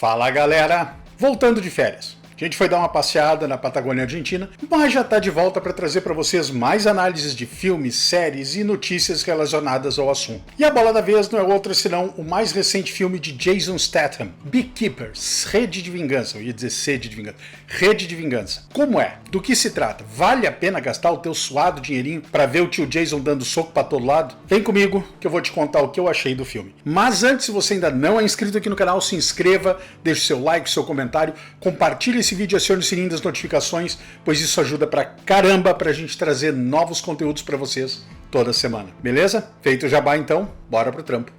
Fala galera, voltando de férias. A gente foi dar uma passeada na Patagônia Argentina, mas já está de volta para trazer para vocês mais análises de filmes, séries e notícias relacionadas ao assunto. E a bola da vez não é outra senão o mais recente filme de Jason Statham, Beekeepers, Rede de Vingança. Eu ia dizer Sede de Vingança. Rede de Vingança. Como é? Do que se trata? Vale a pena gastar o teu suado dinheirinho para ver o tio Jason dando soco para todo lado? Vem comigo que eu vou te contar o que eu achei do filme. Mas antes, se você ainda não é inscrito aqui no canal, se inscreva, deixe seu like, seu comentário, compartilhe esse vídeo, acione o sininho das notificações, pois isso ajuda pra caramba pra gente trazer novos conteúdos pra vocês toda semana. Beleza? Feito o jabá então, bora pro trampo.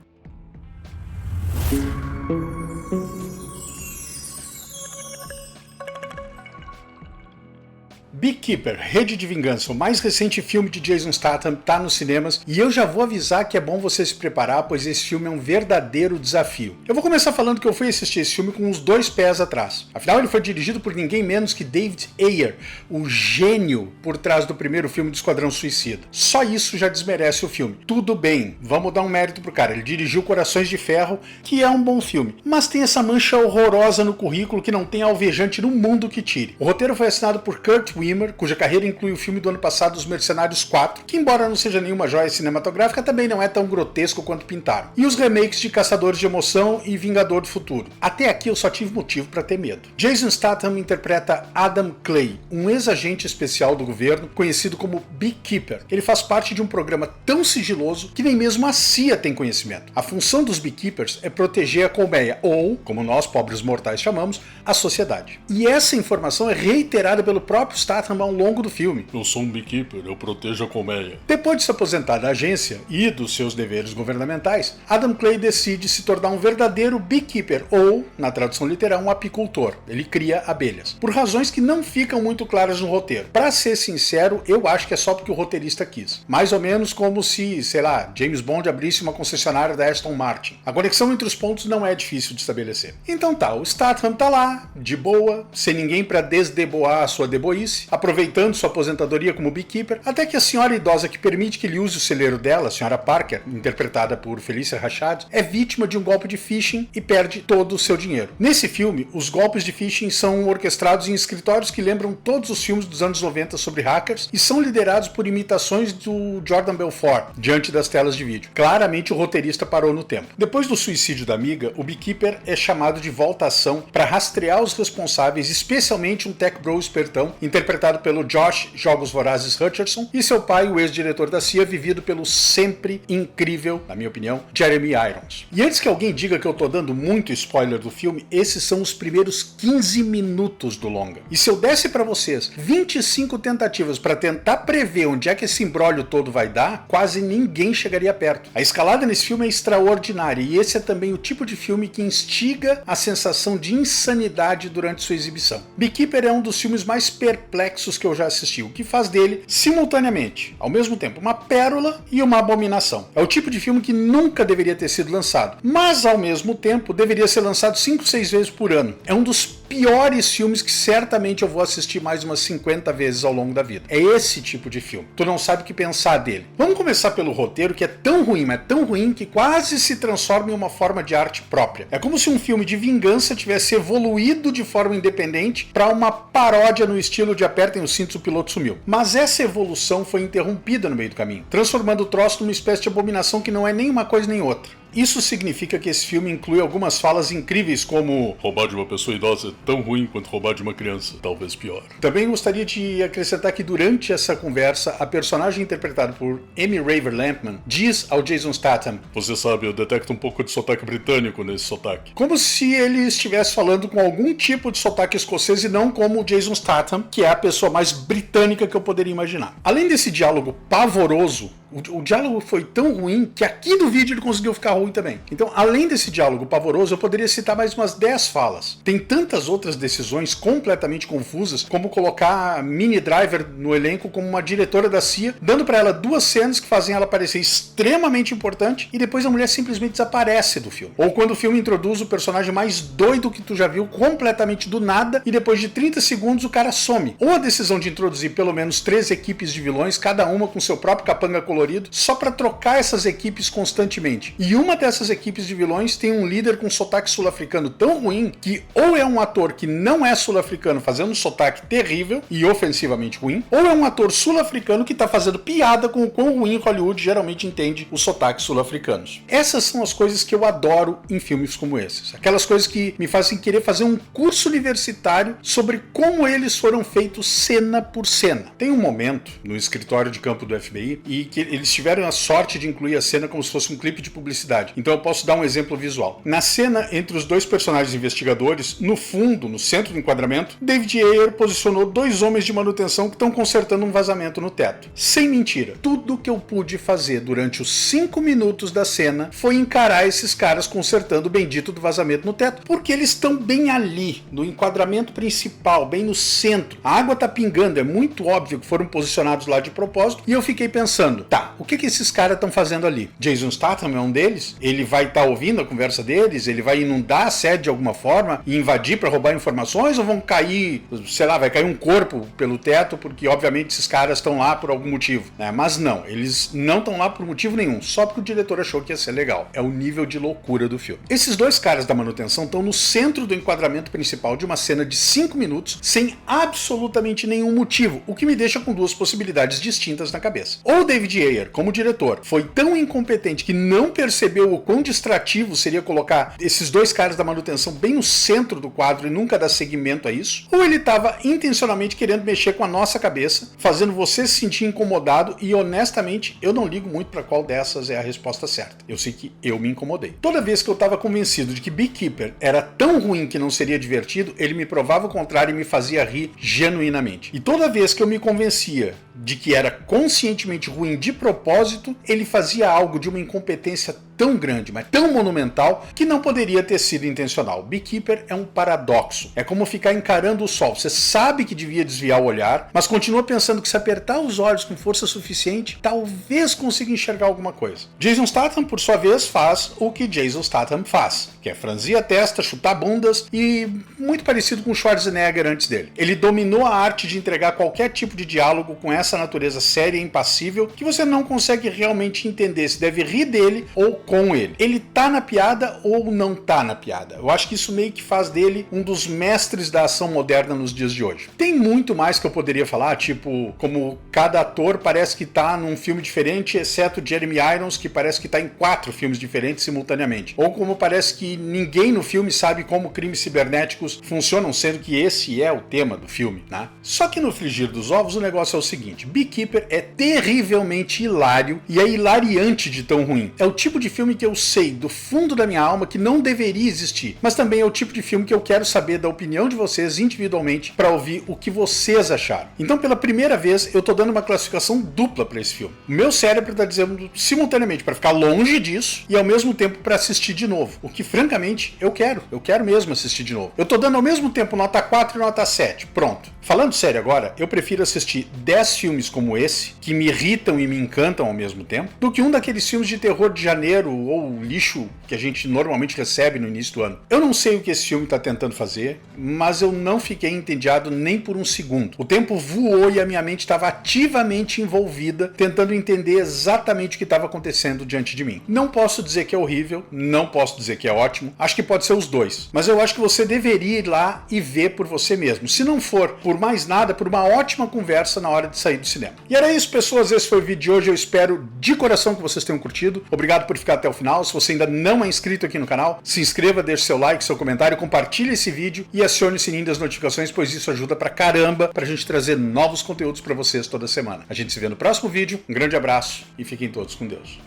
Beekeeper, Rede de Vingança, o mais recente filme de Jason Statham, tá nos cinemas e eu já vou avisar que é bom você se preparar, pois esse filme é um verdadeiro desafio. Eu vou começar falando que eu fui assistir esse filme com uns 2 pés atrás. Afinal, ele foi dirigido por ninguém menos que David Ayer, o gênio por trás do primeiro filme do Esquadrão Suicida. Só isso já desmerece o filme. Tudo bem, vamos dar um mérito pro cara. Ele dirigiu Corações de Ferro, que é um bom filme, mas tem essa mancha horrorosa no currículo que não tem alvejante no mundo que tire. O roteiro foi assinado por Kurt Wimmer, cuja carreira inclui o filme do ano passado Os Mercenários 4, que embora não seja nenhuma joia cinematográfica, também não é tão grotesco quanto pintaram. E os remakes de Caçadores de Emoção e Vingador do Futuro. Até aqui eu só tive motivo para ter medo. Jason Statham interpreta Adam Clay, um ex-agente especial do governo, conhecido como Beekeeper. Ele faz parte de um programa tão sigiloso que nem mesmo a CIA tem conhecimento. A função dos Beekeepers é proteger a colmeia, ou, como nós pobres mortais chamamos, a sociedade. E essa informação é reiterada pelo próprio Statham ao longo do filme. Eu sou um beekeeper, eu protejo a colmeia. Depois de se aposentar da agência e dos seus deveres governamentais, Adam Clay decide se tornar um verdadeiro beekeeper, ou, na tradução literal, um apicultor. Ele cria abelhas. Por razões que não ficam muito claras no roteiro. Pra ser sincero, eu acho que é só porque o roteirista quis. Mais ou menos como se, sei lá, James Bond abrisse uma concessionária da Aston Martin. A conexão entre os pontos não é difícil de estabelecer. Então tá, o Statham tá lá, de boa, sem ninguém pra desdeboar a sua deboice, aproveitando sua aposentadoria como beekeeper, até que a senhora idosa que permite que ele use o celeiro dela, a senhora Parker, interpretada por Felicia Rashad, é vítima de um golpe de phishing e perde todo o seu dinheiro. Nesse filme, os golpes de phishing são orquestrados em escritórios que lembram todos os filmes dos anos 90 sobre hackers e são liderados por imitações do Jordan Belfort diante das telas de vídeo. Claramente o roteirista parou no tempo. Depois do suicídio da amiga, o beekeeper é chamado de volta à ação para rastrear os responsáveis, especialmente um tech bro espertão, interpretado pelo Josh Jogos Vorazes Hutcherson, e seu pai, o ex-diretor da CIA, vivido pelo sempre incrível, na minha opinião, Jeremy Irons. E antes que alguém diga que eu tô dando muito spoiler do filme, esses são os primeiros 15 minutos do longa. E se eu desse pra vocês 25 tentativas para tentar prever onde é que esse imbróglio todo vai dar, quase ninguém chegaria perto. A escalada nesse filme é extraordinária, e esse é também o tipo de filme que instiga a sensação de insanidade durante sua exibição. Beekeeper é um dos filmes mais perplexos que eu já assisti, o que faz dele, simultaneamente, ao mesmo tempo, uma pérola e uma abominação. É o tipo de filme que nunca deveria ter sido lançado, mas ao mesmo tempo deveria ser lançado 5, 6 vezes por ano. É um dos piores filmes que certamente eu vou assistir mais umas 50 vezes ao longo da vida. É esse tipo de filme. Tu não sabe o que pensar dele. Vamos começar pelo roteiro, que é tão ruim, mas tão ruim que quase se transforma em uma forma de arte própria. É como se um filme de vingança tivesse evoluído de forma independente para uma paródia no estilo de apertem os cintos, o piloto sumiu. Mas essa evolução foi interrompida no meio do caminho, transformando o troço numa espécie de abominação que não é nem uma coisa nem outra. Isso significa que esse filme inclui algumas falas incríveis como roubar de uma pessoa idosa é tão ruim quanto roubar de uma criança, talvez pior. Também gostaria de acrescentar que durante essa conversa, a personagem interpretada por Amy Raver Lampman diz ao Jason Statham: você sabe, eu detecto um pouco de sotaque britânico nesse sotaque. Como se ele estivesse falando com algum tipo de sotaque escocês e não como o Jason Statham, que é a pessoa mais britânica que eu poderia imaginar. Além desse diálogo pavoroso, o diálogo foi tão ruim que aqui no vídeo ele conseguiu ficar ruim também. Então, além desse diálogo pavoroso, eu poderia citar mais umas 10 falas. Tem tantas outras decisões completamente confusas, como colocar a Minnie Driver no elenco como uma diretora da CIA, dando pra ela 2 cenas que fazem ela parecer extremamente importante e depois a mulher simplesmente desaparece do filme. Ou quando o filme introduz o personagem mais doido que tu já viu, completamente do nada, e depois de 30 segundos o cara some. Ou a decisão de introduzir pelo menos 3 equipes de vilões, cada uma com seu próprio capanga colorido, só pra trocar essas equipes constantemente. E uma uma dessas equipes de vilões tem um líder com sotaque sul-africano tão ruim que ou é um ator que não é sul-africano fazendo um sotaque terrível e ofensivamente ruim, ou é um ator sul-africano que tá fazendo piada com o quão ruim Hollywood geralmente entende os sotaques sul-africanos. Essas são as coisas que eu adoro em filmes como esses. Aquelas coisas que me fazem querer fazer um curso universitário sobre como eles foram feitos cena por cena. Tem um momento no escritório de campo do FBI e que eles tiveram a sorte de incluir a cena como se fosse um clipe de publicidade. Então eu posso dar um exemplo visual. Na cena entre os dois personagens investigadores, no fundo, no centro do enquadramento, David Ayer posicionou dois homens de manutenção que estão consertando um vazamento no teto. Sem mentira, tudo que eu pude fazer durante os 5 minutos da cena foi encarar esses caras consertando o bendito do vazamento no teto, porque eles estão bem ali, no enquadramento principal, bem no centro. A água tá pingando, é muito óbvio que foram posicionados lá de propósito, e eu fiquei pensando, tá, o que esses caras estão fazendo ali? Jason Statham é um deles? Ele vai estar ouvindo a conversa deles? Ele vai inundar a sede de alguma forma e invadir para roubar informações? Ou vão cair, sei lá, vai cair um corpo pelo teto, porque obviamente esses caras estão lá por algum motivo, né? Mas não, eles não estão lá por motivo nenhum, só porque o diretor achou que ia ser legal. É o nível de loucura do filme. Esses dois caras da manutenção estão no centro do enquadramento principal de uma cena de 5 minutos, sem absolutamente nenhum motivo, o que me deixa com duas possibilidades distintas na cabeça. Ou David Ayer, como diretor, foi tão incompetente que não percebeu o quão distrativo seria colocar esses dois caras da manutenção bem no centro do quadro e nunca dar seguimento a isso, ou ele estava intencionalmente querendo mexer com a nossa cabeça, fazendo você se sentir incomodado, e honestamente eu não ligo muito para qual dessas é a resposta certa. Eu sei que eu me incomodei. Toda vez que eu estava convencido de que Beekeeper era tão ruim que não seria divertido, ele me provava o contrário e me fazia rir genuinamente. E toda vez que eu me convencia de que era conscientemente ruim de propósito, ele fazia algo de uma incompetência tão grande, mas tão monumental, que não poderia ter sido intencional. Beekeeper é um paradoxo. É como ficar encarando o sol. Você sabe que devia desviar o olhar, mas continua pensando que se apertar os olhos com força suficiente, talvez consiga enxergar alguma coisa. Jason Statham, por sua vez, faz o que Jason Statham faz, que é franzir a testa, chutar bundas e muito parecido com Schwarzenegger antes dele. Ele dominou a arte de entregar qualquer tipo de diálogo com essa natureza séria e impassível que você não consegue realmente entender se deve rir dele ou com ele. Ele tá na piada ou não tá na piada? Eu acho que isso meio que faz dele um dos mestres da ação moderna nos dias de hoje. Tem muito mais que eu poderia falar, tipo, como cada ator parece que tá num filme diferente, exceto Jeremy Irons, que parece que tá em 4 filmes diferentes simultaneamente. Ou como parece que ninguém no filme sabe como crimes cibernéticos funcionam, sendo que esse é o tema do filme, né? Só que no frigir dos ovos o negócio é o seguinte: Beekeeper é terrivelmente hilário e é hilariante de tão ruim. É o tipo de filme que eu sei do fundo da minha alma que não deveria existir, mas também é o tipo de filme que eu quero saber da opinião de vocês individualmente para ouvir o que vocês acharam. Então, pela primeira vez, eu tô dando uma classificação dupla para esse filme. O meu cérebro tá dizendo simultaneamente para ficar longe disso e ao mesmo tempo para assistir de novo, o que francamente eu quero mesmo assistir de novo. Eu tô dando ao mesmo tempo nota 4 e nota 7, pronto. Falando sério agora, eu prefiro assistir 10 filmes como esse, que me irritam e me encantam ao mesmo tempo, do que um daqueles filmes de terror de janeiro ou lixo que a gente normalmente recebe no início do ano. Eu não sei o que esse filme está tentando fazer, mas eu não fiquei entediado nem por um segundo. O tempo voou e a minha mente estava ativamente envolvida, tentando entender exatamente o que estava acontecendo diante de mim. Não posso dizer que é horrível, não posso dizer que é ótimo, acho que pode ser os dois, mas eu acho que você deveria ir lá e ver por você mesmo. Se não for por mais nada, por uma ótima conversa na hora de sair do cinema. E era isso, pessoas, esse foi o vídeo de hoje, eu espero de coração que vocês tenham curtido. Obrigado por ficar até o final. Se você ainda não é inscrito aqui no canal, se inscreva, deixe seu like, seu comentário, compartilhe esse vídeo e acione o sininho das notificações, pois isso ajuda pra caramba pra gente trazer novos conteúdos pra vocês toda semana. A gente se vê no próximo vídeo, um grande abraço e fiquem todos com Deus.